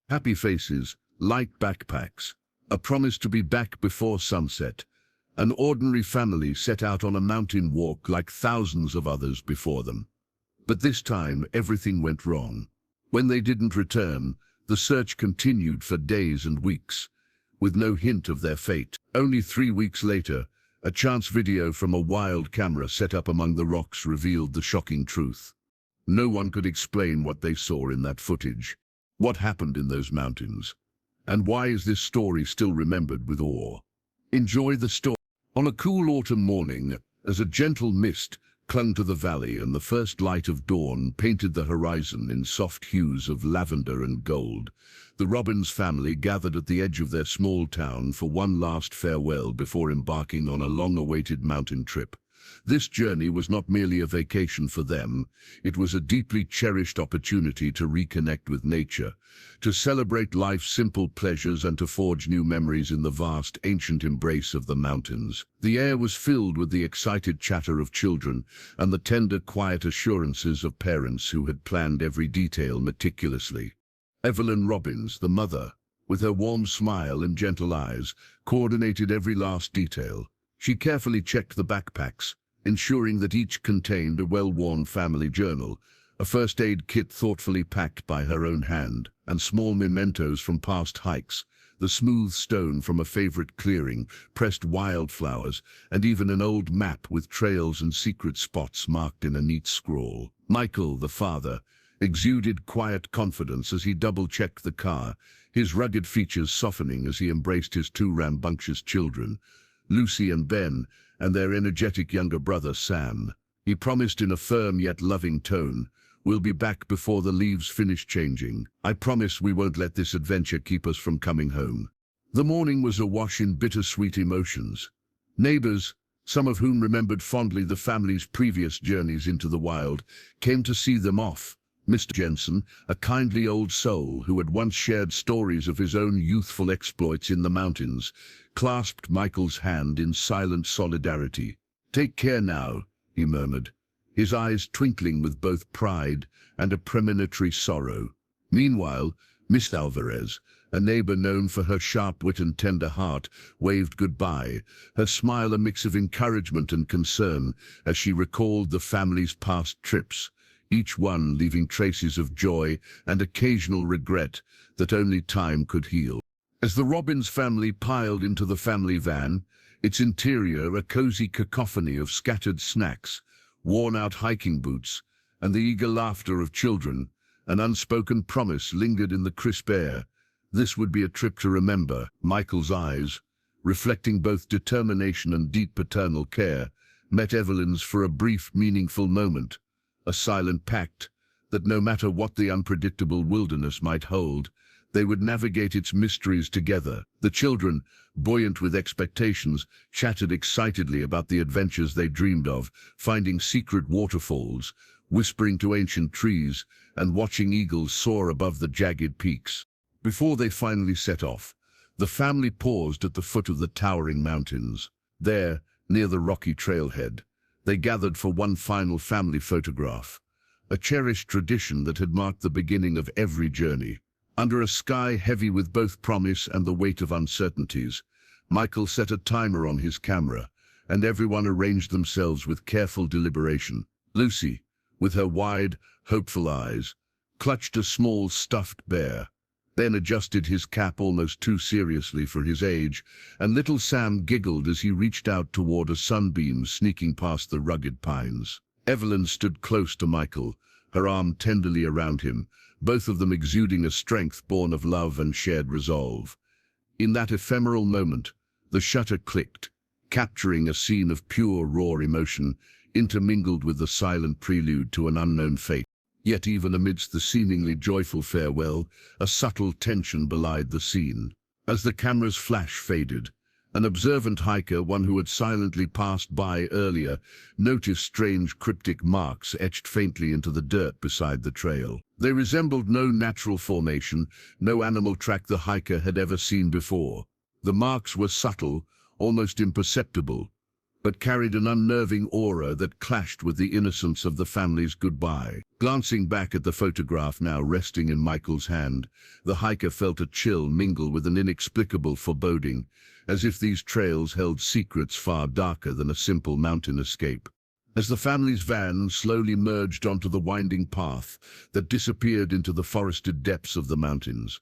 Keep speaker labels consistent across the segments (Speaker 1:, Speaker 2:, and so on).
Speaker 1: Happy faces, light backpacks, a promise to be back before sunset. An ordinary family set out on a mountain walk like thousands of others before them. But this time, everything went wrong. When they didn't return, the search continued for days and weeks, with no hint of their fate. Only 3 weeks later, a chance video from a wild camera set up among the rocks revealed the shocking truth. No one could explain what they saw in that footage. What happened in those mountains? And why is this story still remembered with awe? Enjoy the story. On a cool autumn morning, as a gentle mist clung to the valley and the first light of dawn painted the horizon in soft hues of lavender and gold, the Robbins family gathered at the edge of their small town for one last farewell before embarking on a long-awaited mountain trip. This journey was not merely a vacation for them, it was a deeply cherished opportunity to reconnect with nature, to celebrate life's simple pleasures and to forge new memories in the vast, ancient embrace of the mountains. The air was filled with the excited chatter of children and the tender, quiet assurances of parents who had planned every detail meticulously. Evelyn Robbins, the mother, with her warm smile and gentle eyes, coordinated every last detail. She carefully checked the backpacks, ensuring that each contained a well-worn family journal, a first aid kit thoughtfully packed by her own hand, and small mementos from past hikes, the smooth stone from a favorite clearing, pressed wildflowers, and even an old map with trails and secret spots marked in a neat scrawl. Michael, the father, exuded quiet confidence as he double-checked the car, his rugged features softening as he embraced his 2 rambunctious children, Lucy and Ben, and their energetic younger brother Sam. He promised in a firm yet loving tone, "We'll be back before the leaves finish changing. I promise we won't let this adventure keep us from coming home." The morning was awash in bittersweet emotions. Neighbors, some of whom remembered fondly the family's previous journeys into the wild, came to see them off. Mr. Jensen, a kindly old soul who had once shared stories of his own youthful exploits in the mountains, clasped Michael's hand in silent solidarity. "Take care now," he murmured, his eyes twinkling with both pride and a premonitory sorrow. Meanwhile, Miss Alvarez, a neighbor known for her sharp wit and tender heart, waved goodbye, her smile a mix of encouragement and concern as she recalled the family's past trips, each one leaving traces of joy and occasional regret that only time could heal. As the Robbins family piled into the family van, its interior a cozy cacophony of scattered snacks, worn-out hiking boots, and the eager laughter of children, an unspoken promise lingered in the crisp air. This would be a trip to remember. Michael's eyes, reflecting both determination and deep paternal care, met Evelyn's for a brief, meaningful moment, a silent pact that no matter what the unpredictable wilderness might hold, they would navigate its mysteries together. The children, buoyant with expectations, chatted excitedly about the adventures they dreamed of, finding secret waterfalls, whispering to ancient trees, and watching eagles soar above the jagged peaks. Before they finally set off, the family paused at the foot of the towering mountains. There, near the rocky trailhead, they gathered for one final family photograph, a cherished tradition that had marked the beginning of every journey. Under a sky heavy with both promise and the weight of uncertainties, Michael set a timer on his camera, and everyone arranged themselves with careful deliberation. Lucy, with her wide, hopeful eyes, clutched a small stuffed bear, then adjusted his cap almost too seriously for his age, and little Sam giggled as he reached out toward a sunbeam sneaking past the rugged pines. Evelyn stood close to Michael, her arm tenderly around him, both of them exuding a strength born of love and shared resolve. In that ephemeral moment, the shutter clicked, capturing a scene of pure, raw emotion, intermingled with the silent prelude to an unknown fate. Yet even amidst the seemingly joyful farewell, a subtle tension belied the scene. As the camera's flash faded, an observant hiker, one who had silently passed by earlier, noticed strange cryptic marks etched faintly into the dirt beside the trail. They resembled no natural formation, no animal track the hiker had ever seen before. The marks were subtle, almost imperceptible, but carried an unnerving aura that clashed with the innocence of the family's goodbye. Glancing back at the photograph now resting in Michael's hand, the hiker felt a chill mingle with an inexplicable foreboding, as if these trails held secrets far darker than a simple mountain escape. As the family's van slowly merged onto the winding path that disappeared into the forested depths of the mountains,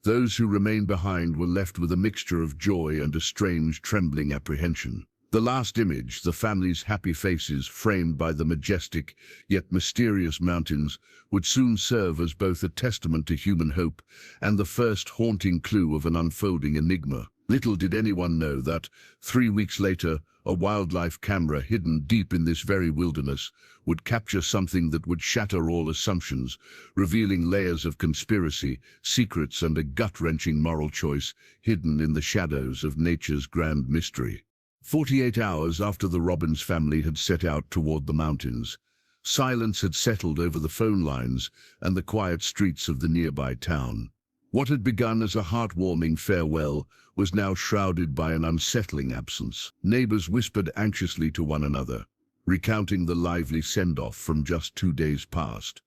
Speaker 1: those who remained behind were left with a mixture of joy and a strange, trembling apprehension. The last image, the family's happy faces framed by the majestic yet mysterious mountains, would soon serve as both a testament to human hope and the first haunting clue of an unfolding enigma. Little did anyone know that, 3 weeks later, a wildlife camera hidden deep in this very wilderness would capture something that would shatter all assumptions, revealing layers of conspiracy, secrets, and a gut-wrenching moral choice hidden in the shadows of nature's grand mystery. 48 hours after the Robbins family had set out toward the mountains, silence had settled over the phone lines and the quiet streets of the nearby town. What had begun as a heartwarming farewell was now shrouded by an unsettling absence. Neighbors whispered anxiously to one another, recounting the lively send-off from just 2 days past,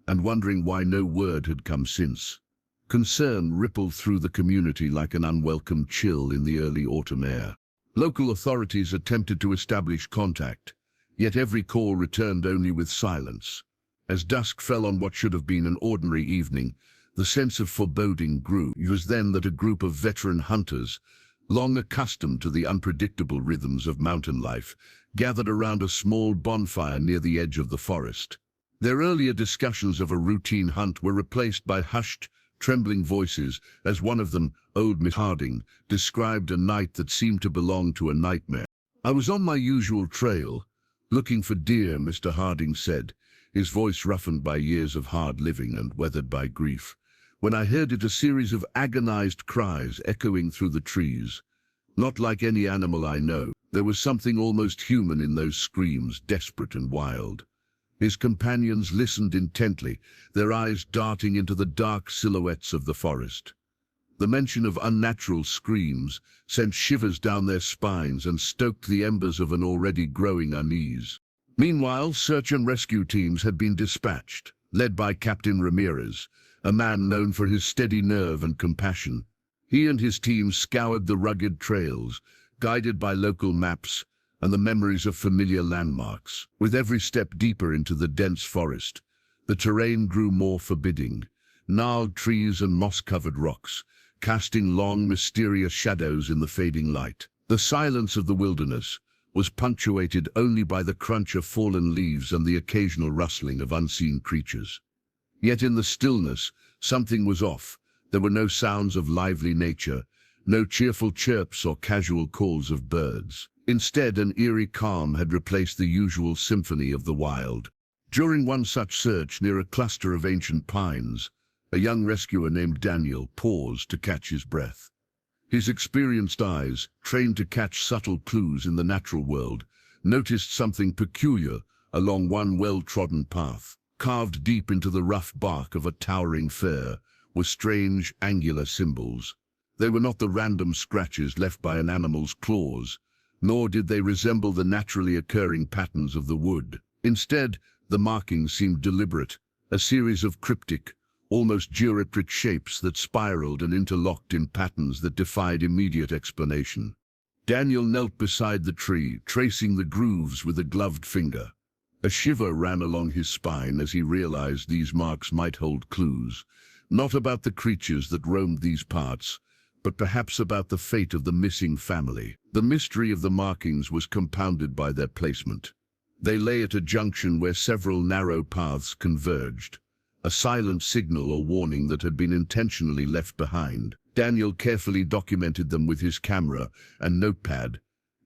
Speaker 1: and wondering why no word had come since. Concern rippled through the community like an unwelcome chill in the early autumn air. Local authorities attempted to establish contact, yet every call returned only with silence. As dusk fell on what should have been an ordinary evening, the sense of foreboding grew. It was then that a group of veteran hunters, long accustomed to the unpredictable rhythms of mountain life, gathered around a small bonfire near the edge of the forest. Their earlier discussions of a routine hunt were replaced by hushed, trembling voices, as one of them, old Miss Harding, described a night that seemed to belong to a nightmare. "I was on my usual trail, looking for deer," Mr. Harding said, his voice roughened by years of hard living and weathered by grief, "when I heard a series of agonized cries echoing through the trees. Not like any animal I know. There was something almost human in those screams, desperate and wild." His companions listened intently, their eyes darting into the dark silhouettes of the forest. The mention of unnatural screams sent shivers down their spines and stoked the embers of an already growing unease. Meanwhile, search and rescue teams had been dispatched, led by Captain Ramirez, a man known for his steady nerve and compassion. He and his team scoured the rugged trails, guided by local maps and the memories of familiar landmarks. With every step deeper into the dense forest, the terrain grew more forbidding. Gnarled trees and moss-covered rocks, casting long, mysterious shadows in the fading light. The silence of the wilderness was punctuated only by the crunch of fallen leaves and the occasional rustling of unseen creatures. Yet in the stillness, something was off. There were no sounds of lively nature, no cheerful chirps or casual calls of birds. Instead, an eerie calm had replaced the usual symphony of the wild. During one such search near a cluster of ancient pines, a young rescuer named Daniel paused to catch his breath. His experienced eyes, trained to catch subtle clues in the natural world, noticed something peculiar along one well-trodden path. Carved deep into the rough bark of a towering fir were strange, angular symbols. They were not the random scratches left by an animal's claws, nor did they resemble the naturally occurring patterns of the wood. Instead, the markings seemed deliberate, a series of cryptic, almost geometric shapes that spiraled and interlocked in patterns that defied immediate explanation. Daniel knelt beside the tree, tracing the grooves with a gloved finger. A shiver ran along his spine as he realized these marks might hold clues, not about the creatures that roamed these parts, but perhaps about the fate of the missing family. The mystery of the markings was compounded by their placement. They lay at a junction where several narrow paths converged, a silent signal or warning that had been intentionally left behind. Daniel carefully documented them with his camera and notepad,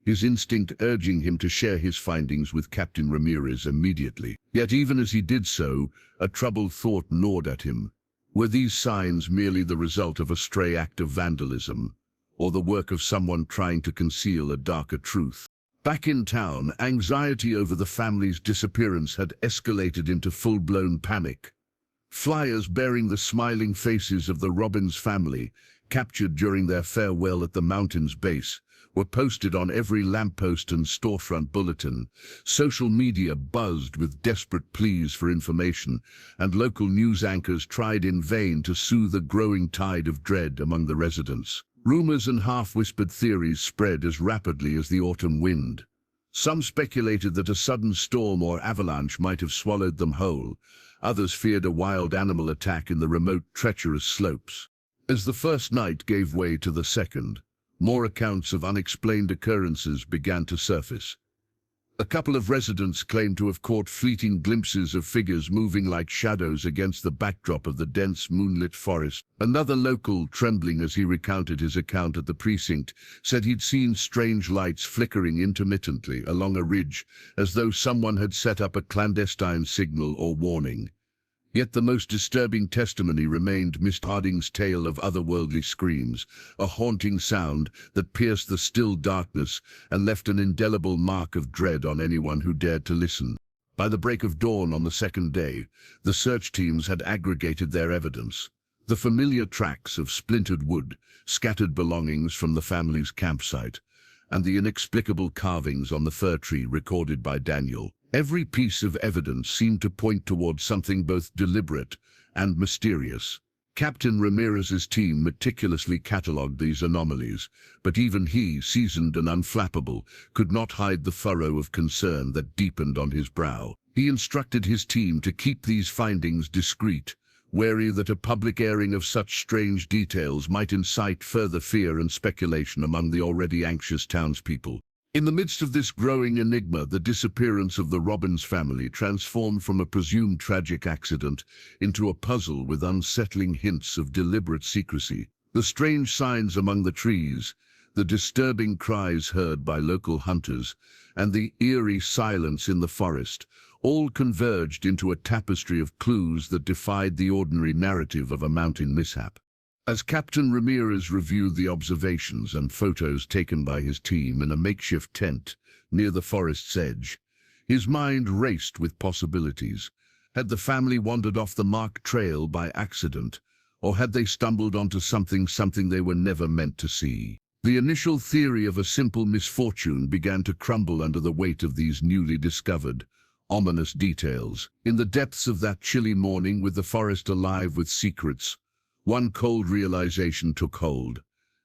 Speaker 1: his instinct urging him to share his findings with Captain Ramirez immediately. Yet even as he did so, a troubled thought gnawed at him. Were these signs merely the result of a stray act of vandalism, or the work of someone trying to conceal a darker truth? Back in town, anxiety over the family's disappearance had escalated into full-blown panic. Flyers bearing the smiling faces of the Robbins family, captured during their farewell at the mountain's base, were posted on every lamppost and storefront bulletin. Social media buzzed with desperate pleas for information, and local news anchors tried in vain to soothe the growing tide of dread among the residents. Rumors and half-whispered theories spread as rapidly as the autumn wind. Some speculated that a sudden storm or avalanche might have swallowed them whole. Others feared a wild animal attack in the remote, treacherous slopes. As the first night gave way to the second, more accounts of unexplained occurrences began to surface. A couple of residents claimed to have caught fleeting glimpses of figures moving like shadows against the backdrop of the dense moonlit forest. Another local, trembling as he recounted his account at the precinct, said he'd seen strange lights flickering intermittently along a ridge, as though someone had set up a clandestine signal or warning. Yet the most disturbing testimony remained Miss Harding's tale of otherworldly screams, a haunting sound that pierced the still darkness and left an indelible mark of dread on anyone who dared to listen. By the break of dawn on the second day, the search teams had aggregated their evidence. The familiar tracks of splintered wood, scattered belongings from the family's campsite, and the inexplicable carvings on the fir tree recorded by Daniel. Every piece of evidence seemed to point towards something both deliberate and mysterious. Captain Ramirez's team meticulously catalogued these anomalies, but even he, seasoned and unflappable, could not hide the furrow of concern that deepened on his brow. He instructed his team to keep these findings discreet, wary that a public airing of such strange details might incite further fear and speculation among the already anxious townspeople. In the midst of this growing enigma, the disappearance of the Robbins family transformed from a presumed tragic accident into a puzzle with unsettling hints of deliberate secrecy. The strange signs among the trees, the disturbing cries heard by local hunters, and the eerie silence in the forest all converged into a tapestry of clues that defied the ordinary narrative of a mountain mishap. As Captain Ramirez reviewed the observations and photos taken by his team in a makeshift tent near the forest's edge, his mind raced with possibilities. Had the family wandered off the marked trail by accident, or had they stumbled onto something they were never meant to see? The initial theory of a simple misfortune began to crumble under the weight of these newly discovered, ominous details. In the depths of that chilly morning, with the forest alive with secrets, one cold realization took hold.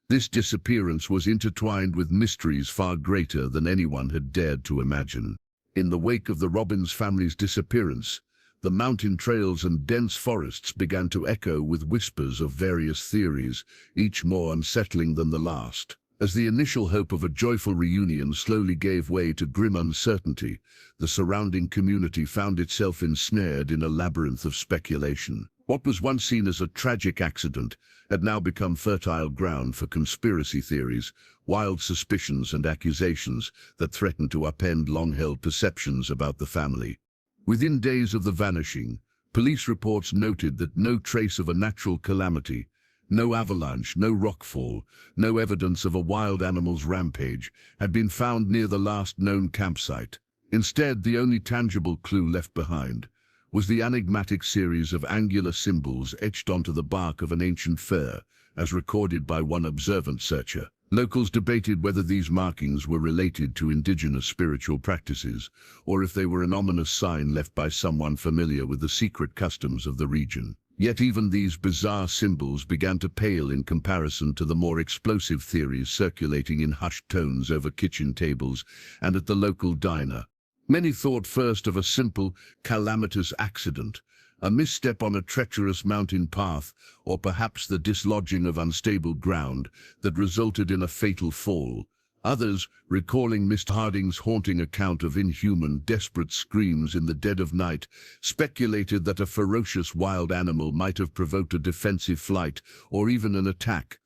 Speaker 1: This disappearance was intertwined with mysteries far greater than anyone had dared to imagine. In the wake of the Robbins family's disappearance, the mountain trails and dense forests began to echo with whispers of various theories, each more unsettling than the last. As the initial hope of a joyful reunion slowly gave way to grim uncertainty, the surrounding community found itself ensnared in a labyrinth of speculation. What was once seen as a tragic accident had now become fertile ground for conspiracy theories, wild suspicions and accusations that threatened to upend long-held perceptions about the family. Within days of the vanishing, police reports noted that no trace of a natural calamity, no avalanche, no rockfall, no evidence of a wild animal's rampage had been found near the last known campsite. Instead, the only tangible clue left behind was the enigmatic series of angular symbols etched onto the bark of an ancient fir, as recorded by one observant searcher. Locals debated whether these markings were related to indigenous spiritual practices, or if they were an ominous sign left by someone familiar with the secret customs of the region. Yet even these bizarre symbols began to pale in comparison to the more explosive theories circulating in hushed tones over kitchen tables and at the local diner. Many thought first of a simple, calamitous accident, a misstep on a treacherous mountain path, or perhaps the dislodging of unstable ground that resulted in a fatal fall. Others, recalling Miss Harding's haunting account of inhuman, desperate screams in the dead of night, speculated that a ferocious wild animal might have provoked a defensive flight or even an attack.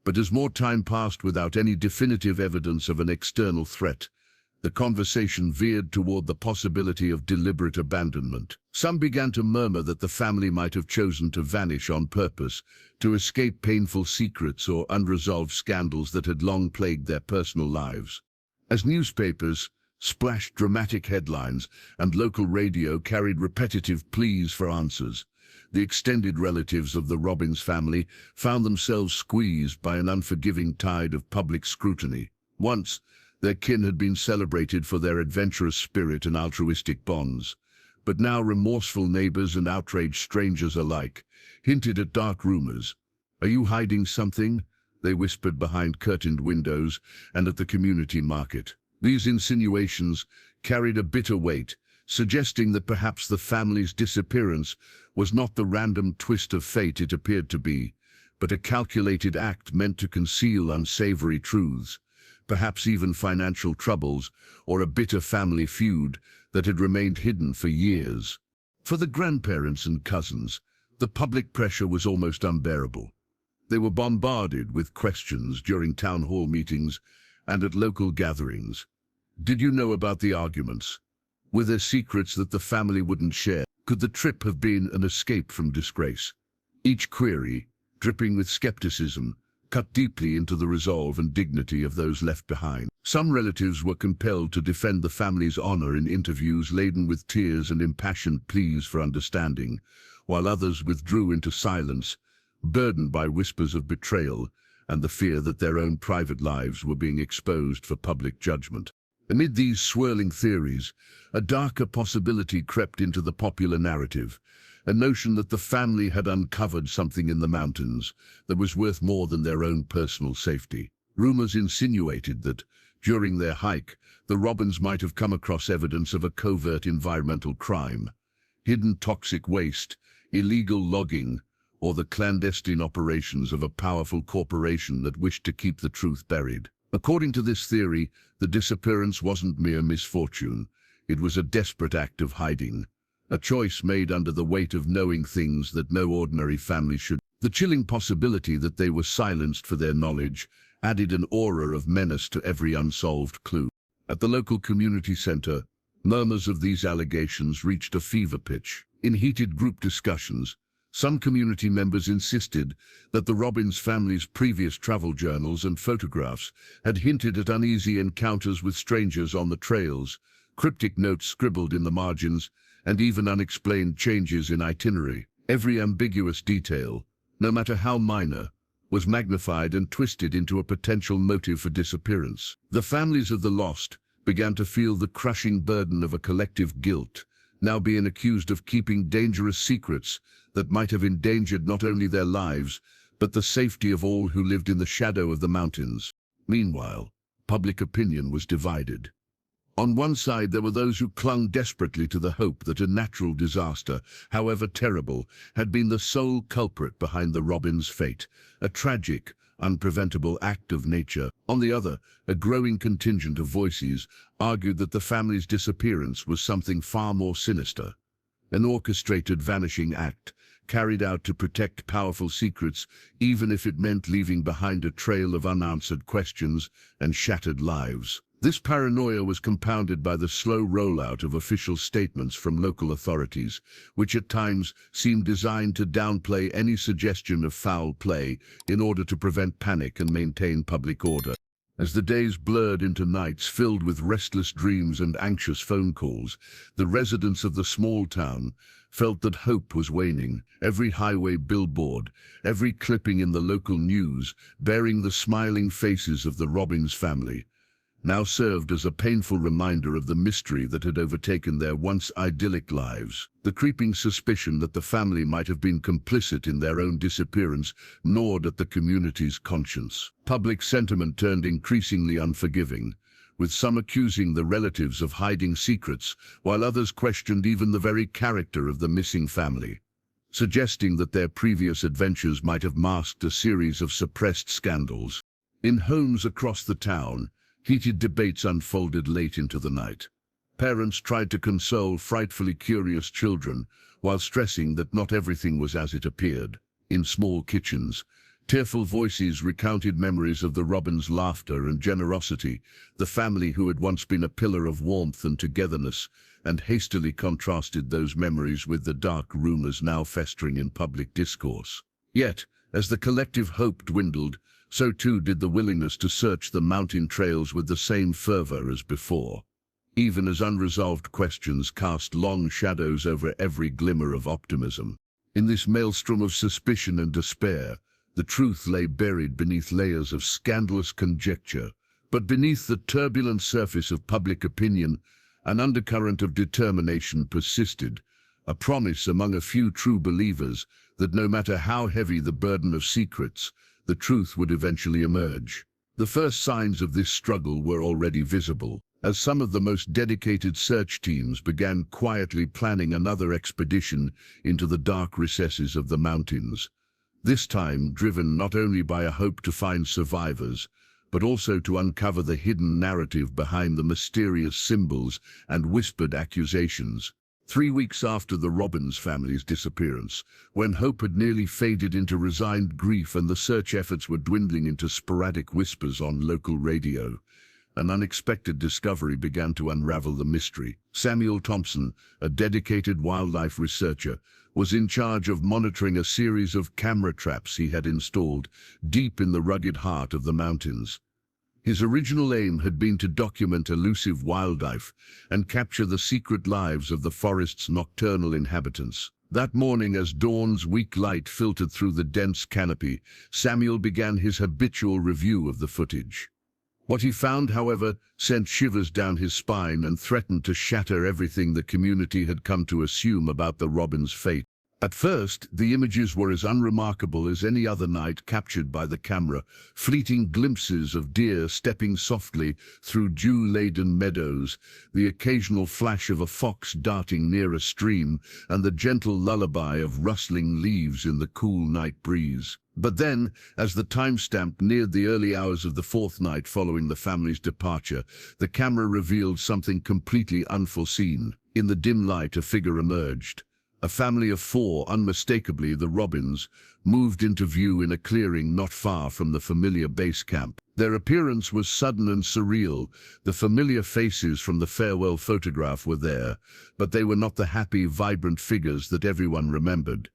Speaker 1: But as more time passed without any definitive evidence of an external threat, the conversation veered toward the possibility of deliberate abandonment. Some began to murmur that the family might have chosen to vanish on purpose, to escape painful secrets or unresolved scandals that had long plagued their personal lives. As newspapers splashed dramatic headlines and local radio carried repetitive pleas for answers, the extended relatives of the Robbins family found themselves squeezed by an unforgiving tide of public scrutiny. Once, their kin had been celebrated for their adventurous spirit and altruistic bonds, but now remorseful neighbors and outraged strangers alike hinted at dark rumors. "Are you hiding something?" they whispered behind curtained windows and at the community market. These insinuations carried a bitter weight, suggesting that perhaps the family's disappearance was not the random twist of fate it appeared to be, but a calculated act meant to conceal unsavory truths, perhaps even financial troubles or a bitter family feud that had remained hidden for years. For the grandparents and cousins, the public pressure was almost unbearable. They were bombarded with questions during town hall meetings and at local gatherings. Did you know about the arguments? Were there secrets that the family wouldn't share? Could the trip have been an escape from disgrace? Each query, dripping with skepticism, cut deeply into the resolve and dignity of those left behind. Some relatives were compelled to defend the family's honor in interviews laden with tears and impassioned pleas for understanding, while others withdrew into silence, burdened by whispers of betrayal and the fear that their own private lives were being exposed for public judgment. Amid these swirling theories, a darker possibility crept into the popular narrative, a notion that the family had uncovered something in the mountains that was worth more than their own personal safety. Rumors insinuated that, during their hike, the Robbins might have come across evidence of a covert environmental crime, hidden toxic waste, illegal logging, or the clandestine operations of a powerful corporation that wished to keep the truth buried. According to this theory, the disappearance wasn't mere misfortune. It was a desperate act of hiding, a choice made under the weight of knowing things that no ordinary family should. The chilling possibility that they were silenced for their knowledge added an aura of menace to every unsolved clue. At the local community center, murmurs of these allegations reached a fever pitch. In heated group discussions, some community members insisted that the Robbins family's previous travel journals and photographs had hinted at uneasy encounters with strangers on the trails, cryptic notes scribbled in the margins, and even unexplained changes in itinerary. Every ambiguous detail, no matter how minor, was magnified and twisted into a potential motive for disappearance. The families of the lost began to feel the crushing burden of a collective guilt, now being accused of keeping dangerous secrets that might have endangered not only their lives, but the safety of all who lived in the shadow of the mountains. Meanwhile, public opinion was divided. On one side, there were those who clung desperately to the hope that a natural disaster, however terrible, had been the sole culprit behind the Robbins' fate, a tragic, unpreventable act of nature. On the other, a growing contingent of voices argued that the family's disappearance was something far more sinister, an orchestrated vanishing act, carried out to protect powerful secrets, even if it meant leaving behind a trail of unanswered questions and shattered lives. This paranoia was compounded by the slow rollout of official statements from local authorities, which at times seemed designed to downplay any suggestion of foul play in order to prevent panic and maintain public order. As the days blurred into nights filled with restless dreams and anxious phone calls, the residents of the small town felt that hope was waning. Every highway billboard, every clipping in the local news, bearing the smiling faces of the Robbins family, now served as a painful reminder of the mystery that had overtaken their once idyllic lives. The creeping suspicion that the family might have been complicit in their own disappearance gnawed at the community's conscience. Public sentiment turned increasingly unforgiving, with some accusing the relatives of hiding secrets, while others questioned even the very character of the missing family, suggesting that their previous adventures might have masked a series of suppressed scandals. In homes across the town, heated debates unfolded late into the night. Parents tried to console frightfully curious children while stressing that not everything was as it appeared. In small kitchens, tearful voices recounted memories of the Robbins' laughter and generosity, the family who had once been a pillar of warmth and togetherness, and hastily contrasted those memories with the dark rumors now festering in public discourse. Yet, as the collective hope dwindled, so too did the willingness to search the mountain trails with the same fervor as before, even as unresolved questions cast long shadows over every glimmer of optimism. In this maelstrom of suspicion and despair, the truth lay buried beneath layers of scandalous conjecture. But beneath the turbulent surface of public opinion, an undercurrent of determination persisted, a promise among a few true believers that no matter how heavy the burden of secrets, the truth would eventually emerge. The first signs of this struggle were already visible, as some of the most dedicated search teams began quietly planning another expedition into the dark recesses of the mountains, this time driven not only by a hope to find survivors, but also to uncover the hidden narrative behind the mysterious symbols and whispered accusations. 3 weeks after the Robbins family's disappearance, when hope had nearly faded into resigned grief and the search efforts were dwindling into sporadic whispers on local radio, an unexpected discovery began to unravel the mystery. Samuel Thompson, a dedicated wildlife researcher, was in charge of monitoring a series of camera traps he had installed deep in the rugged heart of the mountains. His original aim had been to document elusive wildlife and capture the secret lives of the forest's nocturnal inhabitants. That morning, as dawn's weak light filtered through the dense canopy, Samuel began his habitual review of the footage. What he found, however, sent shivers down his spine and threatened to shatter everything the community had come to assume about the Robbins' fate. At first, the images were as unremarkable as any other night captured by the camera, fleeting glimpses of deer stepping softly through dew-laden meadows, the occasional flash of a fox darting near a stream, and the gentle lullaby of rustling leaves in the cool night breeze. But then, as the timestamp neared the early hours of the fourth night following the family's departure, the camera revealed something completely unforeseen. In the dim light, a figure emerged. A family of 4, unmistakably the Robbins, moved into view in a clearing not far from the familiar base camp. Their appearance was sudden and surreal. The familiar faces from the farewell photograph were there, but they were not the happy, vibrant figures that everyone remembered.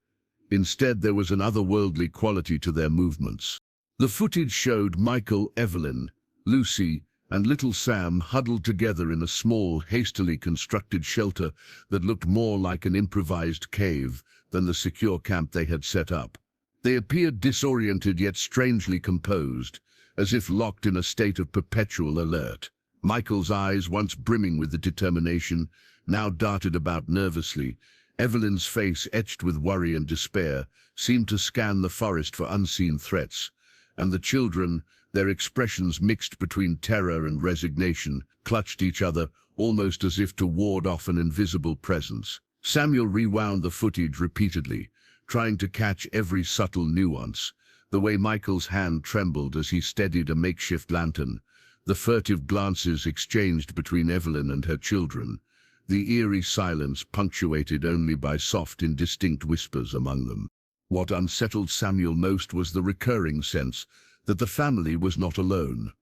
Speaker 1: Instead, there was an otherworldly quality to their movements. The footage showed Michael, Evelyn, Lucy, and little Sam huddled together in a small, hastily constructed shelter that looked more like an improvised cave than the secure camp they had set up. They appeared disoriented yet strangely composed, as if locked in a state of perpetual alert. Michael's eyes, once brimming with the determination, now darted about nervously. Evelyn's face, etched with worry and despair, seemed to scan the forest for unseen threats, and the children, their expressions mixed between terror and resignation, clutched each other, almost as if to ward off an invisible presence. Samuel rewound the footage repeatedly, trying to catch every subtle nuance, the way Michael's hand trembled as he steadied a makeshift lantern, the furtive glances exchanged between Evelyn and her children, the eerie silence punctuated only by soft, indistinct whispers among them. What unsettled Samuel most was the recurring sense that the family was not alone.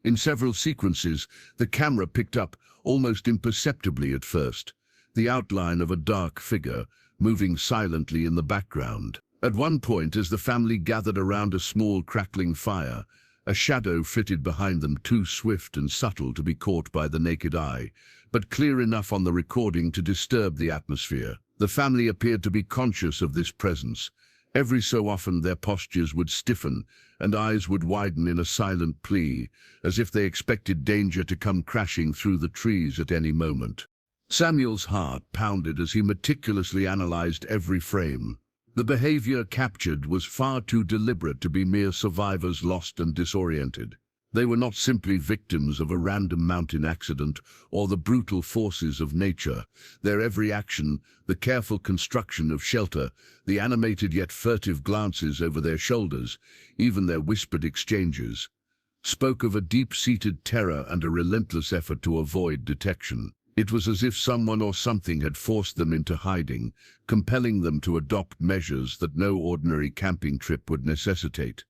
Speaker 1: In several sequences, the camera picked up, almost imperceptibly at first, the outline of a dark figure moving silently in the background. At one point, as the family gathered around a small crackling fire, a shadow flitted behind them, too swift and subtle to be caught by the naked eye, but clear enough on the recording to disturb the atmosphere. The family appeared to be conscious of this presence. Every so often their postures would stiffen and eyes would widen in a silent plea, as if they expected danger to come crashing through the trees at any moment. Samuel's heart pounded as he meticulously analyzed every frame. The behavior captured was far too deliberate to be mere survivors lost and disoriented. They were not simply victims of a random mountain accident or the brutal forces of nature. Their every action, the careful construction of shelter, the animated yet furtive glances over their shoulders, even their whispered exchanges, spoke of a deep-seated terror and a relentless effort to avoid detection. It was as if someone or something had forced them into hiding, compelling them to adopt measures that no ordinary camping trip would necessitate.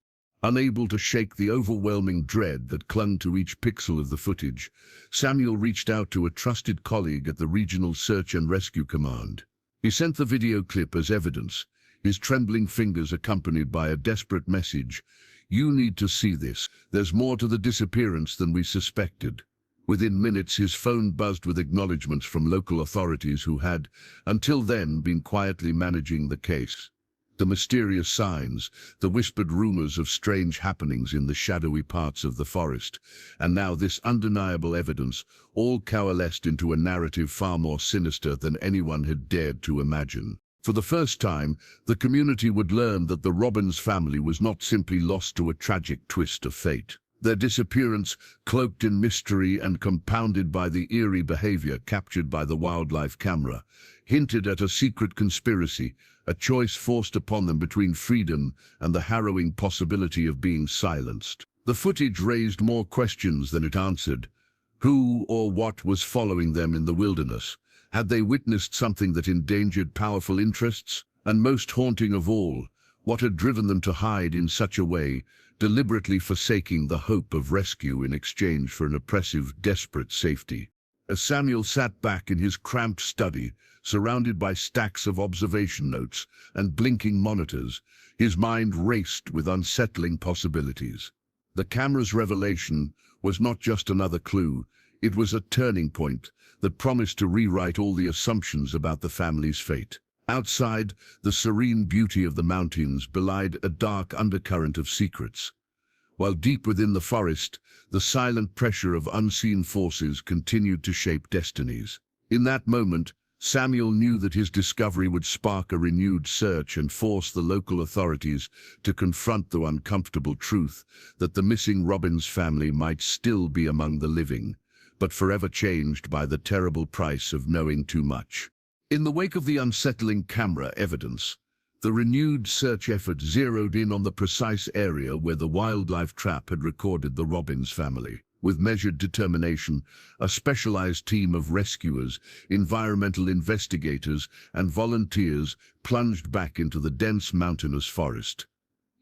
Speaker 1: Unable to shake the overwhelming dread that clung to each pixel of the footage, Samuel reached out to a trusted colleague at the Regional Search and Rescue Command. He sent the video clip as evidence, his trembling fingers accompanied by a desperate message. "You need to see this. There's more to the disappearance than we suspected." Within minutes, his phone buzzed with acknowledgements from local authorities who had, until then, been quietly managing the case. The mysterious signs, the whispered rumors of strange happenings in the shadowy parts of the forest, and now this undeniable evidence, all coalesced into a narrative far more sinister than anyone had dared to imagine. For the first time, the community would learn that the Robbins family was not simply lost to a tragic twist of fate. Their disappearance, cloaked in mystery and compounded by the eerie behavior captured by the wildlife camera, hinted at a secret conspiracy, a choice forced upon them between freedom and the harrowing possibility of being silenced. The footage raised more questions than it answered. Who or what was following them in the wilderness? Had they witnessed something that endangered powerful interests? And most haunting of all, what had driven them to hide in such a way, deliberately forsaking the hope of rescue in exchange for an oppressive, desperate safety? As Samuel sat back in his cramped study, surrounded by stacks of observation notes and blinking monitors, his mind raced with unsettling possibilities. The camera's revelation was not just another clue, it was a turning point that promised to rewrite all the assumptions about the family's fate. Outside, the serene beauty of the mountains belied a dark undercurrent of secrets, while deep within the forest, the silent pressure of unseen forces continued to shape destinies. In that moment, Samuel knew that his discovery would spark a renewed search and force the local authorities to confront the uncomfortable truth that the missing Robbins family might still be among the living, but forever changed by the terrible price of knowing too much. In the wake of the unsettling camera evidence, the renewed search effort zeroed in on the precise area where the wildlife trap had recorded the Robbins family. With measured determination, a specialized team of rescuers, environmental investigators, and volunteers plunged back into the dense mountainous forest.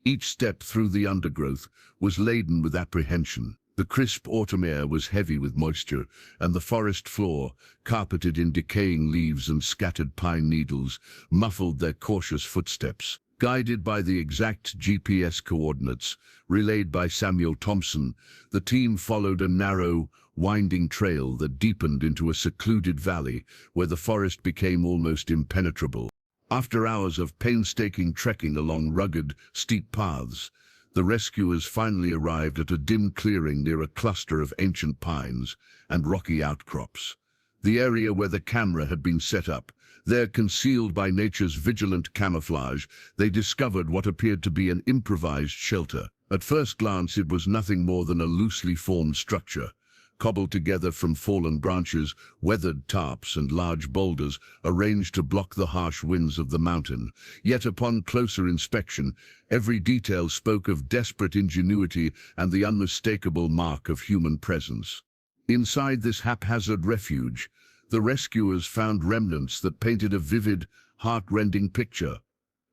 Speaker 1: Each step through the undergrowth was laden with apprehension. The crisp autumn air was heavy with moisture, and the forest floor, carpeted in decaying leaves and scattered pine needles, muffled their cautious footsteps. Guided by the exact GPS coordinates relayed by Samuel Thompson, the team followed a narrow, winding trail that deepened into a secluded valley where the forest became almost impenetrable. After hours of painstaking trekking along rugged, steep paths, the rescuers finally arrived at a dim clearing near a cluster of ancient pines and rocky outcrops. The area where the camera had been set up, there concealed by nature's vigilant camouflage, they discovered what appeared to be an improvised shelter. At first glance, it was nothing more than a loosely formed structure, cobbled together from fallen branches, weathered tarps, and large boulders arranged to block the harsh winds of the mountain. Yet upon closer inspection, every detail spoke of desperate ingenuity and the unmistakable mark of human presence. Inside this haphazard refuge, the rescuers found remnants that painted a vivid, heart-rending picture.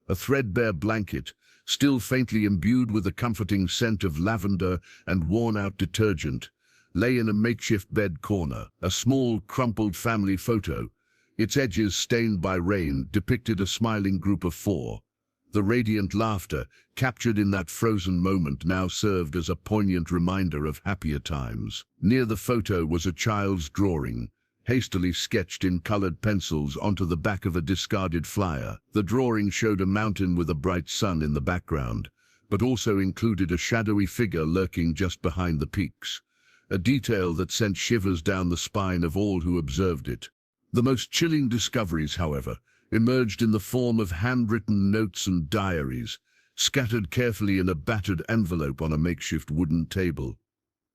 Speaker 1: A threadbare blanket, still faintly imbued with a comforting scent of lavender and worn-out detergent, lay in a makeshift bed corner. A small, crumpled family photo, its edges stained by rain, depicted a smiling group of four. The radiant laughter, captured in that frozen moment, now served as a poignant reminder of happier times. Near the photo was a child's drawing, hastily sketched in colored pencils onto the back of a discarded flyer. The drawing showed a mountain with a bright sun in the background, but also included a shadowy figure lurking just behind the peaks, a detail that sent shivers down the spine of all who observed it. The most chilling discoveries, however, emerged in the form of handwritten notes and diaries, scattered carefully in a battered envelope on a makeshift wooden table.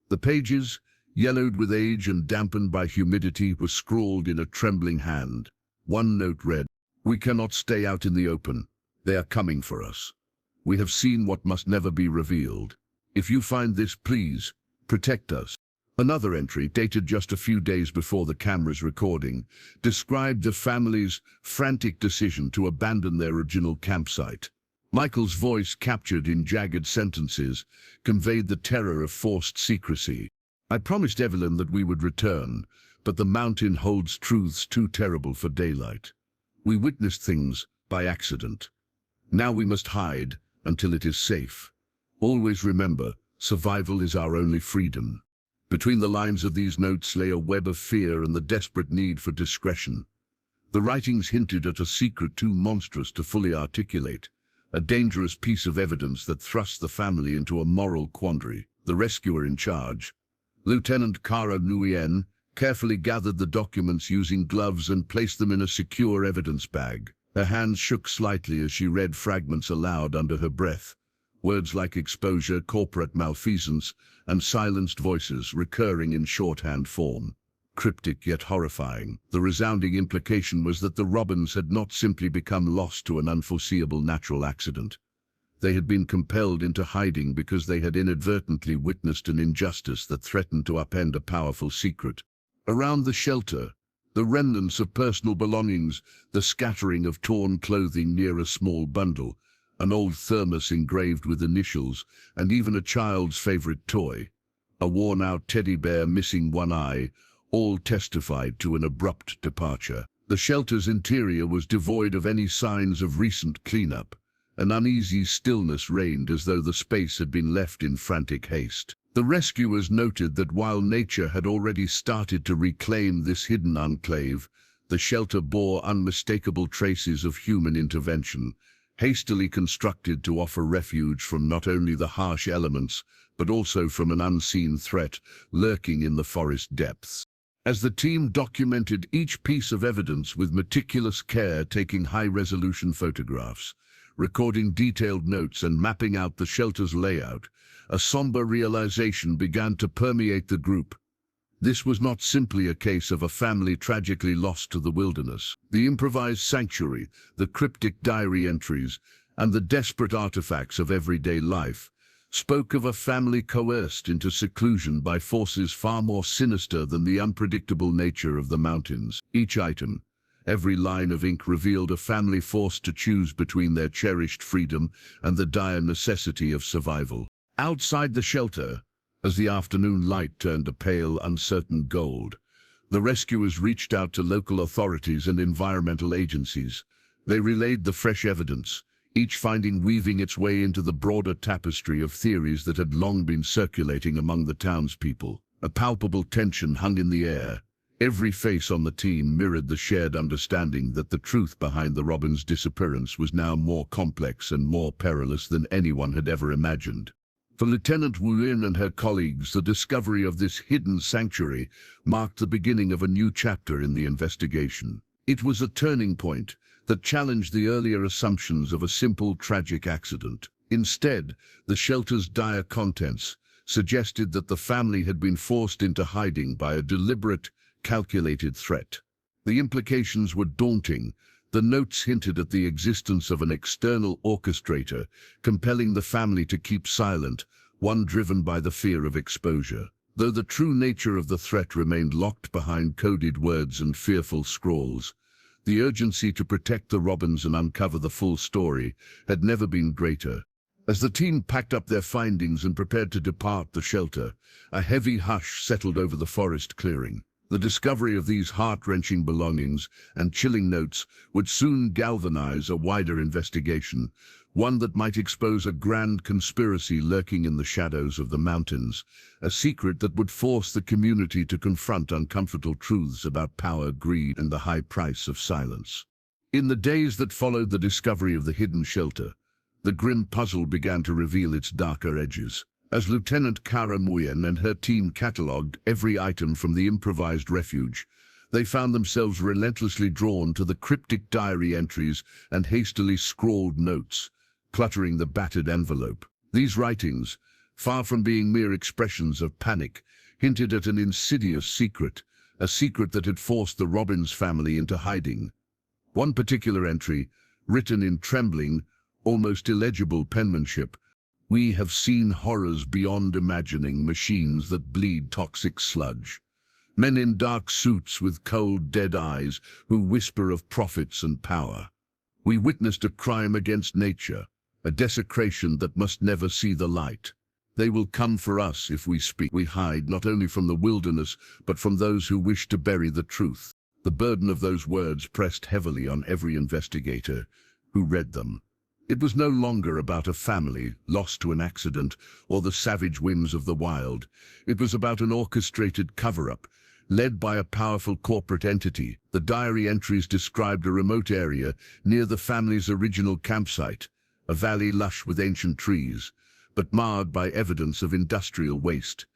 Speaker 1: The pages, yellowed with age and dampened by humidity, were scrawled in a trembling hand. One note read, "We cannot stay out in the open. They are coming for us. We have seen what must never be revealed. If you find this, please, protect us." Another entry, dated just a few days before the camera's recording, described the family's frantic decision to abandon their original campsite. Michael's voice, captured in jagged sentences, conveyed the terror of forced secrecy. "I promised Evelyn that we would return, but the mountain holds truths too terrible for daylight. We witnessed things by accident. Now we must hide until it is safe. Always remember, survival is our only freedom." Between the lines of these notes lay a web of fear and the desperate need for discretion. The writings hinted at a secret too monstrous to fully articulate, a dangerous piece of evidence that thrust the family into a moral quandary. The rescuer in charge, Lieutenant Kara Nguyen, carefully gathered the documents using gloves and placed them in a secure evidence bag. Her hands shook slightly as she read fragments aloud under her breath. Words like exposure, corporate malfeasance, and silenced voices recurring in shorthand form. Cryptic yet horrifying, the resounding implication was that the Robins had not simply become lost to an unforeseeable natural accident. They had been compelled into hiding because they had inadvertently witnessed an injustice that threatened to upend a powerful secret. Around the shelter, the remnants of personal belongings, the scattering of torn clothing near a small bundle, an old thermos engraved with initials, and even a child's favorite toy, a worn-out teddy bear missing one eye, all testified to an abrupt departure. The shelter's interior was devoid of any signs of recent cleanup. An uneasy stillness reigned as though the space had been left in frantic haste. The rescuers noted that while nature had already started to reclaim this hidden enclave, the shelter bore unmistakable traces of human intervention, hastily constructed to offer refuge from not only the harsh elements, but also from an unseen threat lurking in the forest depths. As the team documented each piece of evidence with meticulous care, taking high-resolution photographs, recording detailed notes and mapping out the shelter's layout, a somber realization began to permeate the group. This was not simply a case of a family tragically lost to the wilderness. The improvised sanctuary, the cryptic diary entries, and the desperate artifacts of everyday life spoke of a family coerced into seclusion by forces far more sinister than the unpredictable nature of the mountains. Each item, every line of ink revealed a family forced to choose between their cherished freedom and the dire necessity of survival. Outside the shelter, as the afternoon light turned a pale, uncertain gold, the rescuers reached out to local authorities and environmental agencies. They relayed the fresh evidence, each finding weaving its way into the broader tapestry of theories that had long been circulating among the townspeople. A palpable tension hung in the air. Every face on the team mirrored the shared understanding that the truth behind the Robins' disappearance was now more complex and more perilous than anyone had ever imagined. For Lieutenant Nguyen and her colleagues, the discovery of this hidden sanctuary marked the beginning of a new chapter in the investigation. It was a turning point that challenged the earlier assumptions of a simple, tragic accident. Instead, the shelter's dire contents suggested that the family had been forced into hiding by a deliberate, calculated threat. The implications were daunting. The notes hinted at the existence of an external orchestrator, compelling the family to keep silent, one driven by the fear of exposure. Though the true nature of the threat remained locked behind coded words and fearful scrawls, the urgency to protect the Robins and uncover the full story had never been greater. As the team packed up their findings and prepared to depart the shelter, a heavy hush settled over the forest clearing. The discovery of these heart-wrenching belongings and chilling notes would soon galvanize a wider investigation, one that might expose a grand conspiracy lurking in the shadows of the mountains, a secret that would force the community to confront uncomfortable truths about power, greed, and the high price of silence. In the days that followed the discovery of the hidden shelter, the grim puzzle began to reveal its darker edges. As Lieutenant Kara Nguyen and her team catalogued every item from the improvised refuge, they found themselves relentlessly drawn to the cryptic diary entries and hastily scrawled notes, cluttering the battered envelope. These writings, far from being mere expressions of panic, hinted at an insidious secret, a secret that had forced the Robins family into hiding. One particular entry, written in trembling, almost illegible penmanship, "We have seen horrors beyond imagining, machines that bleed toxic sludge. Men in dark suits with cold, dead eyes who whisper of profits and power. We witnessed a crime against nature, a desecration that must never see the light. They will come for us if we speak. We hide not only from the wilderness, but from those who wish to bury the truth." The burden of those words pressed heavily on every investigator who read them. It was no longer about a family lost to an accident or the savage whims of the wild. It was about an orchestrated cover-up, led by a powerful corporate entity. The diary entries described a remote area near the family's original campsite, a valley lush with ancient trees, but marred by evidence of industrial waste.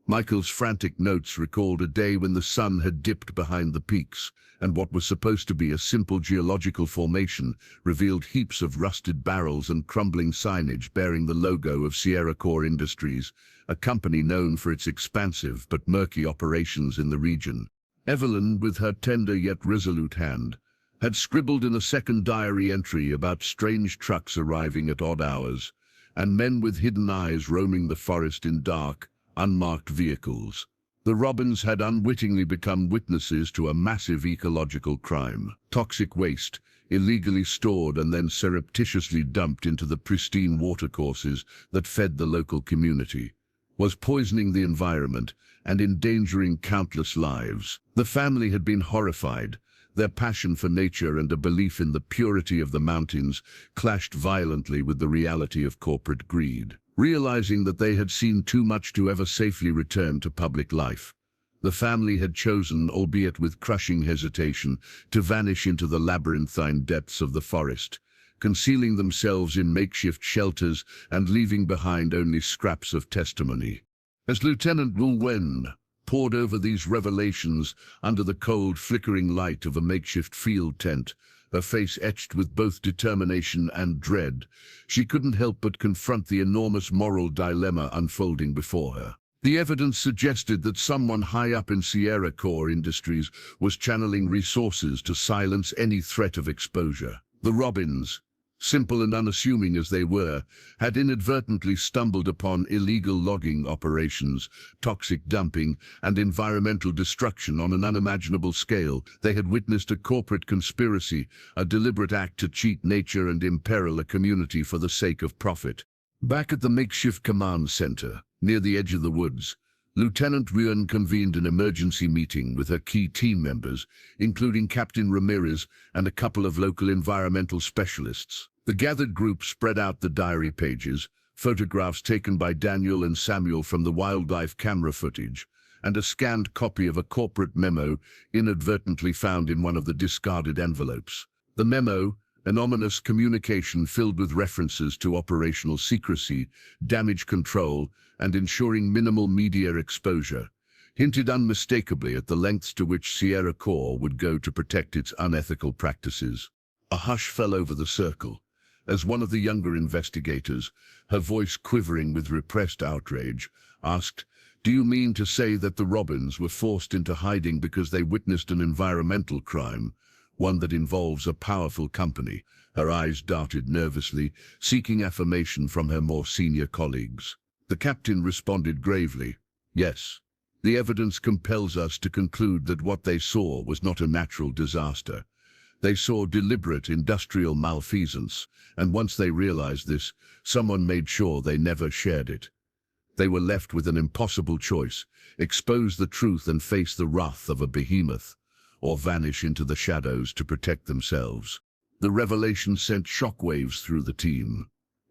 Speaker 1: Michael's frantic notes recalled a day when the sun had dipped behind the peaks, and what was supposed to be a simple geological formation revealed heaps of rusted barrels and crumbling signage bearing the logo of Sierra Core Industries, a company known for its expansive but murky operations in the region. Evelyn, with her tender yet resolute hand, had scribbled in a second diary entry about strange trucks arriving at odd hours, and men with hidden eyes roaming the forest in dark, unmarked vehicles. The Robins had unwittingly become witnesses to a massive ecological crime. Toxic waste, illegally stored and then surreptitiously dumped into the pristine watercourses that fed the local community, was poisoning the environment and endangering countless lives. The family had been horrified. Their passion for nature and a belief in the purity of the mountains clashed violently with the reality of corporate greed. Realizing that they had seen too much to ever safely return to public life, the family had chosen, albeit with crushing hesitation, to vanish into the labyrinthine depths of the forest, concealing themselves in makeshift shelters and leaving behind only scraps of testimony. As Lieutenant Wu Wen pored over these revelations under the cold, flickering light of a makeshift field tent, her face etched with both determination and dread, she couldn't help but confront the enormous moral dilemma unfolding before her. The evidence suggested that someone high up in Sierra Core Industries was channeling resources to silence any threat of exposure. The Robins, simple and unassuming as they were, had inadvertently stumbled upon illegal logging operations, toxic dumping, and environmental destruction on an unimaginable scale. They had witnessed a corporate conspiracy, a deliberate act to cheat nature and imperil a community for the sake of profit. Back at the makeshift command center, near the edge of the woods, Lieutenant Ruan convened an emergency meeting with her key team members, including Captain Ramirez and a couple of local environmental specialists. The gathered group spread out the diary pages, photographs taken by Daniel and Samuel from the wildlife camera footage, and a scanned copy of a corporate memo inadvertently found in one of the discarded envelopes. The memo, an ominous communication filled with references to operational secrecy, damage control, and ensuring minimal media exposure, hinted unmistakably at the lengths to which Sierra Core would go to protect its unethical practices. A hush fell over the circle, as one of the younger investigators, her voice quivering with repressed outrage, asked, "Do you mean to say that the Robins were forced into hiding because they witnessed an environmental crime, one that involves a powerful company?" Her eyes darted nervously, seeking affirmation from her more senior colleagues. The captain responded gravely, "Yes. The evidence compels us to conclude that what they saw was not a natural disaster. They saw deliberate industrial malfeasance, and once they realized this, someone made sure they never shared it. They were left with an impossible choice: expose the truth and face the wrath of a behemoth, or vanish into the shadows to protect themselves." The revelation sent shockwaves through the team.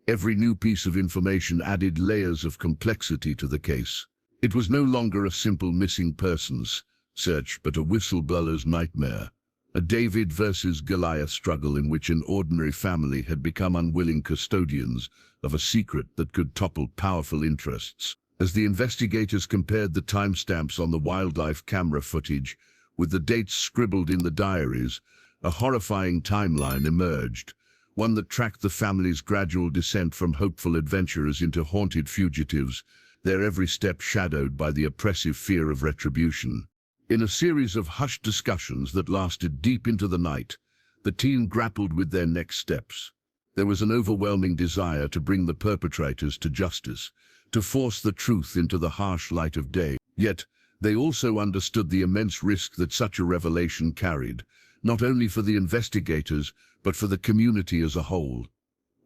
Speaker 1: Every new piece of information added layers of complexity to the case. It was no longer a simple missing persons search, but a whistleblower's nightmare. A David versus Goliath struggle in which an ordinary family had become unwilling custodians of a secret that could topple powerful interests. As the investigators compared the timestamps on the wildlife camera footage with the dates scribbled in the diaries, a horrifying timeline emerged, one that tracked the family's gradual descent from hopeful adventurers into haunted fugitives, their every step shadowed by the oppressive fear of retribution. In a series of hushed discussions that lasted deep into the night, the team grappled with their next steps. There was an overwhelming desire to bring the perpetrators to justice, to force the truth into the harsh light of day. Yet, they also understood the immense risk that such a revelation carried, not only for the investigators, but for the community as a whole.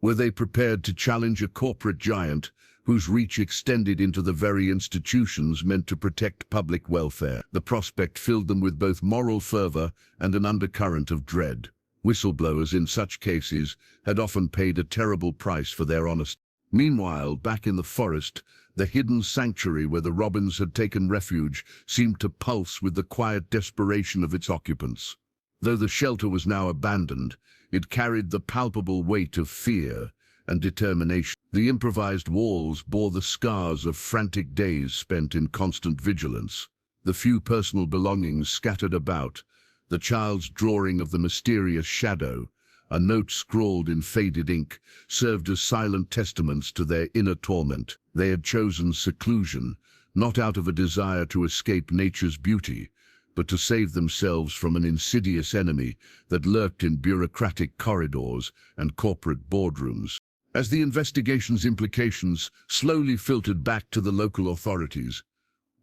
Speaker 1: Were they prepared to challenge a corporate giant whose reach extended into the very institutions meant to protect public welfare? The prospect filled them with both moral fervor and an undercurrent of dread. Whistleblowers in such cases had often paid a terrible price for their honesty. Meanwhile, back in the forest, the hidden sanctuary where the Robins had taken refuge seemed to pulse with the quiet desperation of its occupants. Though the shelter was now abandoned, it carried the palpable weight of fear, and determination. The improvised walls bore the scars of frantic days spent in constant vigilance. The few personal belongings scattered about, the child's drawing of the mysterious shadow, a note scrawled in faded ink, served as silent testaments to their inner torment. They had chosen seclusion, not out of a desire to escape nature's beauty, but to save themselves from an insidious enemy that lurked in bureaucratic corridors and corporate boardrooms. As the investigation's implications slowly filtered back to the local authorities,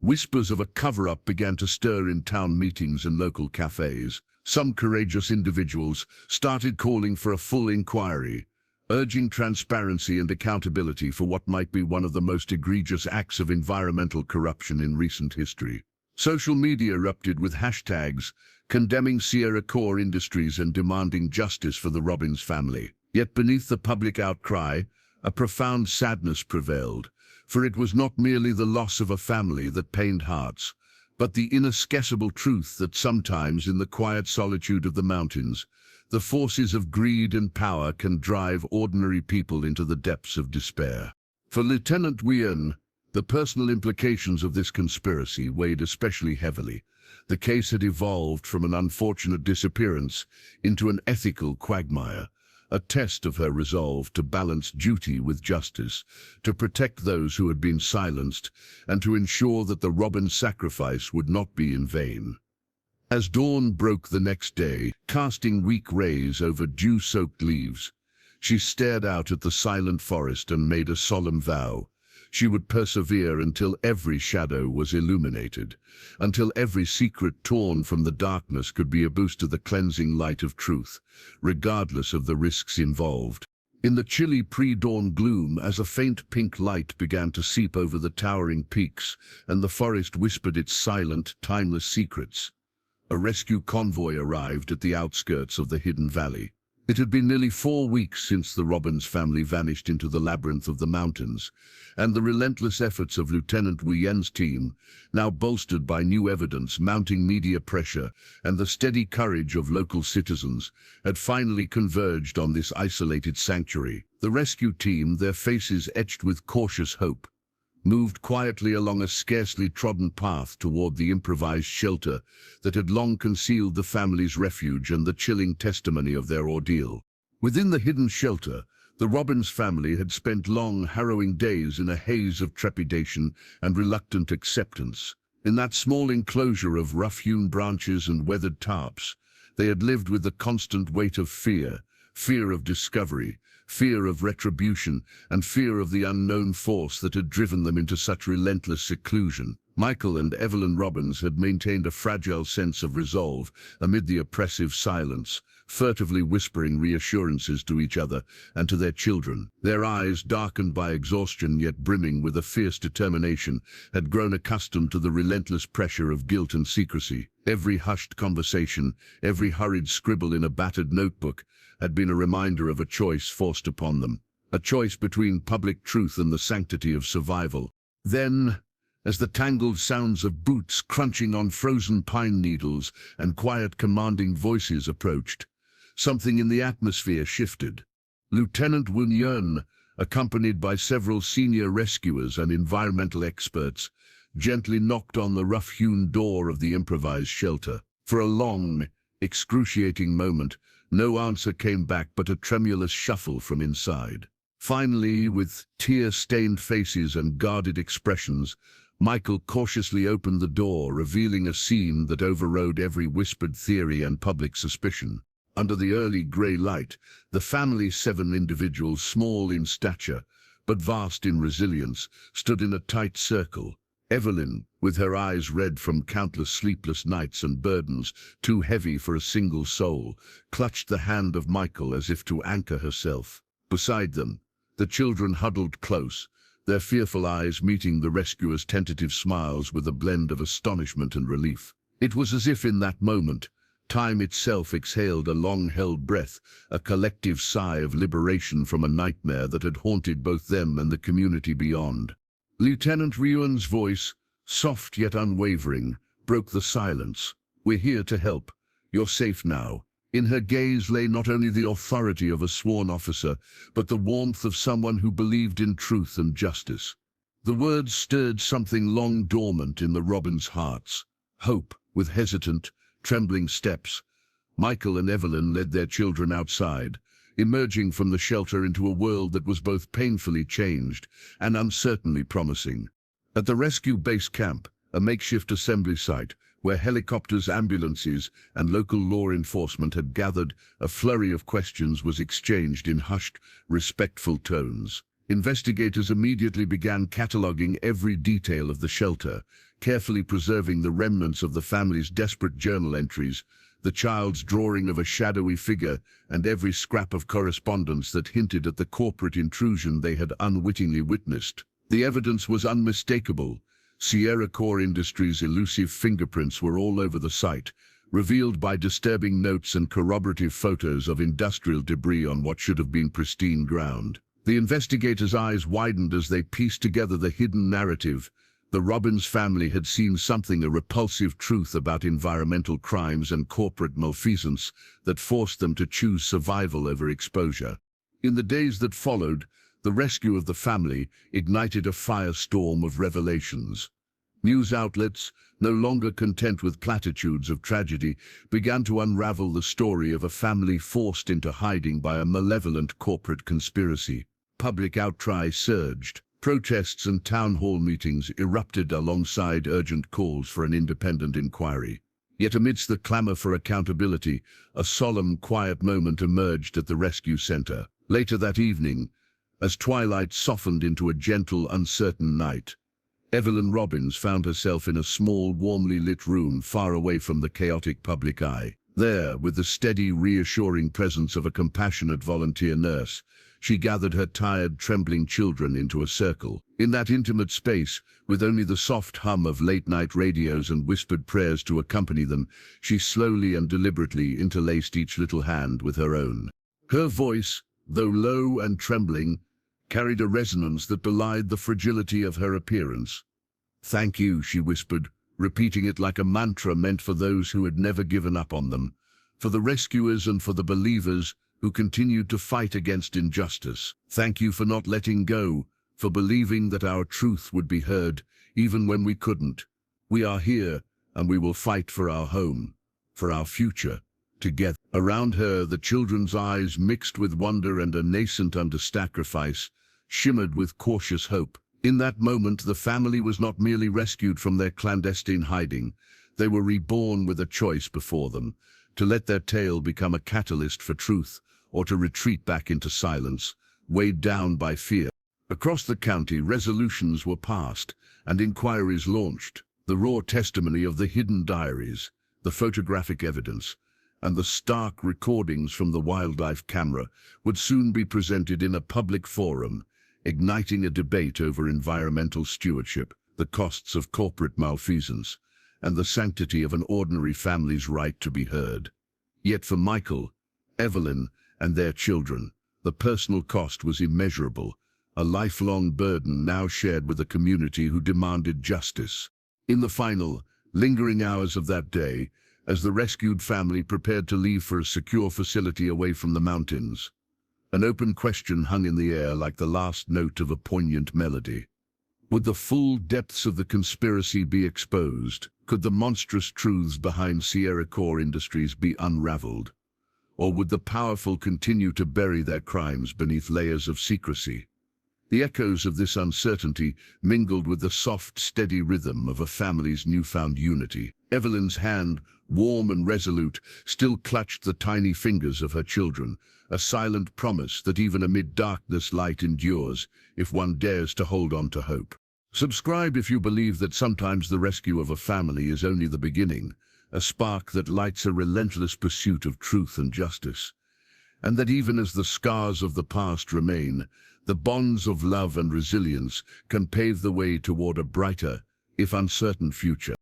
Speaker 1: whispers of a cover-up began to stir in town meetings and local cafes. Some courageous individuals started calling for a full inquiry, urging transparency and accountability for what might be one of the most egregious acts of environmental corruption in recent history. Social media erupted with hashtags condemning Sierra Core Industries and demanding justice for the Robbins family. Yet beneath the public outcry, a profound sadness prevailed, for it was not merely the loss of a family that pained hearts, but the inescapable truth that sometimes in the quiet solitude of the mountains, the forces of greed and power can drive ordinary people into the depths of despair. For Lieutenant Nguyen, the personal implications of this conspiracy weighed especially heavily. The case had evolved from an unfortunate disappearance into an ethical quagmire, a test of her resolve to balance duty with justice, to protect those who had been silenced, and to ensure that the Robin sacrifice would not be in vain. As dawn broke the next day, casting weak rays over dew-soaked leaves, she stared out at the silent forest and made a solemn vow. She would persevere until every shadow was illuminated, until every secret torn from the darkness could be a boost to the cleansing light of truth, regardless of the risks involved. In the chilly pre-dawn gloom, as a faint pink light began to seep over the towering peaks and the forest whispered its silent, timeless secrets, a rescue convoy arrived at the outskirts of the hidden valley. It had been nearly 4 weeks since the Robbins family vanished into the labyrinth of the mountains, and the relentless efforts of Lieutenant Nguyen's team, now bolstered by new evidence, mounting media pressure, and the steady courage of local citizens, had finally converged on this isolated sanctuary. The rescue team, their faces etched with cautious hope, moved quietly along a scarcely trodden path toward the improvised shelter that had long concealed the family's refuge and the chilling testimony of their ordeal. Within the hidden shelter, the Robbins family had spent long, harrowing days in a haze of trepidation and reluctant acceptance. In that small enclosure of rough-hewn branches and weathered tarps, they had lived with the constant weight of fear, fear of discovery, fear of retribution, and fear of the unknown force that had driven them into such relentless seclusion. Michael and Evelyn Robbins had maintained a fragile sense of resolve amid the oppressive silence, furtively whispering reassurances to each other and to their children. Their eyes, darkened by exhaustion yet brimming with a fierce determination, had grown accustomed to the relentless pressure of guilt and secrecy. Every hushed conversation, every hurried scribble in a battered notebook, had been a reminder of a choice forced upon them, a choice between public truth and the sanctity of survival. Then, as the tangled sounds of boots crunching on frozen pine needles and quiet commanding voices approached, something in the atmosphere shifted. Lieutenant Nguyen, accompanied by several senior rescuers and environmental experts, gently knocked on the rough-hewn door of the improvised shelter. For a long, excruciating moment, no answer came back but a tremulous shuffle from inside. Finally, with tear-stained faces and guarded expressions, Michael cautiously opened the door, revealing a scene that overrode every whispered theory and public suspicion. Under the early grey light, the family's 7 individuals, small in stature but vast in resilience, stood in a tight circle. Evelyn, with her eyes red from countless sleepless nights and burdens too heavy for a single soul, clutched the hand of Michael as if to anchor herself. Beside them, the children huddled close, their fearful eyes meeting the rescuers' tentative smiles with a blend of astonishment and relief. It was as if in that moment, time itself exhaled a long-held breath, a collective sigh of liberation from a nightmare that had haunted both them and the community beyond. Lieutenant Nguyen's voice, soft yet unwavering, broke the silence. "We're here to help. You're safe now. In her gaze lay not only the authority of a sworn officer, but the warmth of someone who believed in truth and justice. The words stirred something long dormant in the Robins' hearts. Hope, with hesitant, trembling steps. Michael and Evelyn led their children outside, emerging from the shelter into a world that was both painfully changed and uncertainly promising. At the rescue base camp, a makeshift assembly site, where helicopters, ambulances, and local law enforcement had gathered, a flurry of questions was exchanged in hushed, respectful tones. Investigators immediately began cataloging every detail of the shelter, carefully preserving the remnants of the family's desperate journal entries, the child's drawing of a shadowy figure, and every scrap of correspondence that hinted at the corporate intrusion they had unwittingly witnessed. The evidence was unmistakable. Sierra Core Industries' elusive fingerprints were all over the site, revealed by disturbing notes and corroborative photos of industrial debris on what should have been pristine ground. The investigators' eyes widened as they pieced together the hidden narrative. The Robins family had seen something, a repulsive truth about environmental crimes and corporate malfeasance that forced them to choose survival over exposure. In the days that followed, the rescue of the family ignited a firestorm of revelations. News outlets, no longer content with platitudes of tragedy, began to unravel the story of a family forced into hiding by a malevolent corporate conspiracy. Public outcry surged. Protests and town hall meetings erupted alongside urgent calls for an independent inquiry. Yet amidst the clamor for accountability, a solemn, quiet moment emerged at the rescue center. Later that evening, as twilight softened into a gentle, uncertain night, Evelyn Robins found herself in a small, warmly lit room far away from the chaotic public eye. There, with the steady, reassuring presence of a compassionate volunteer nurse, she gathered her tired, trembling children into a circle. In that intimate space, with only the soft hum of late-night radios and whispered prayers to accompany them, she slowly and deliberately interlaced each little hand with her own. Her voice, though low and trembling, carried a resonance that belied the fragility of her appearance. "Thank you," she whispered, repeating it like a mantra meant for those who had never given up on them, for the rescuers and for the believers who continued to fight against injustice. "Thank you for not letting go, for believing that our truth would be heard, even when we couldn't. We are here, and we will fight for our home, for our future, together." Around her, the children's eyes, mixed with wonder and a nascent under-sacrifice, shimmered with cautious hope. In that moment, the family was not merely rescued from their clandestine hiding. They were reborn with a choice before them, to let their tale become a catalyst for truth, or to retreat back into silence, weighed down by fear. Across the county, resolutions were passed, and inquiries launched. The raw testimony of the hidden diaries, the photographic evidence, and the stark recordings from the wildlife camera would soon be presented in a public forum, igniting a debate over environmental stewardship, the costs of corporate malfeasance, and the sanctity of an ordinary family's right to be heard. Yet for Michael, Evelyn, and their children, the personal cost was immeasurable, a lifelong burden now shared with a community who demanded justice. In the final, lingering hours of that day, as the rescued family prepared to leave for a secure facility away from the mountains, an open question hung in the air like the last note of a poignant melody. Would the full depths of the conspiracy be exposed? Could the monstrous truths behind Sierra Core Industries be unraveled? Or would the powerful continue to bury their crimes beneath layers of secrecy? The echoes of this uncertainty mingled with the soft, steady rhythm of a family's newfound unity. Evelyn's hand, warm and resolute, still clutched the tiny fingers of her children, a silent promise that even amid darkness light endures, if one dares to hold on to hope. Subscribe if you believe that sometimes the rescue of a family is only the beginning, a spark that lights a relentless pursuit of truth and justice, and that even as the scars of the past remain, the bonds of love and resilience can pave the way toward a brighter, if uncertain, future.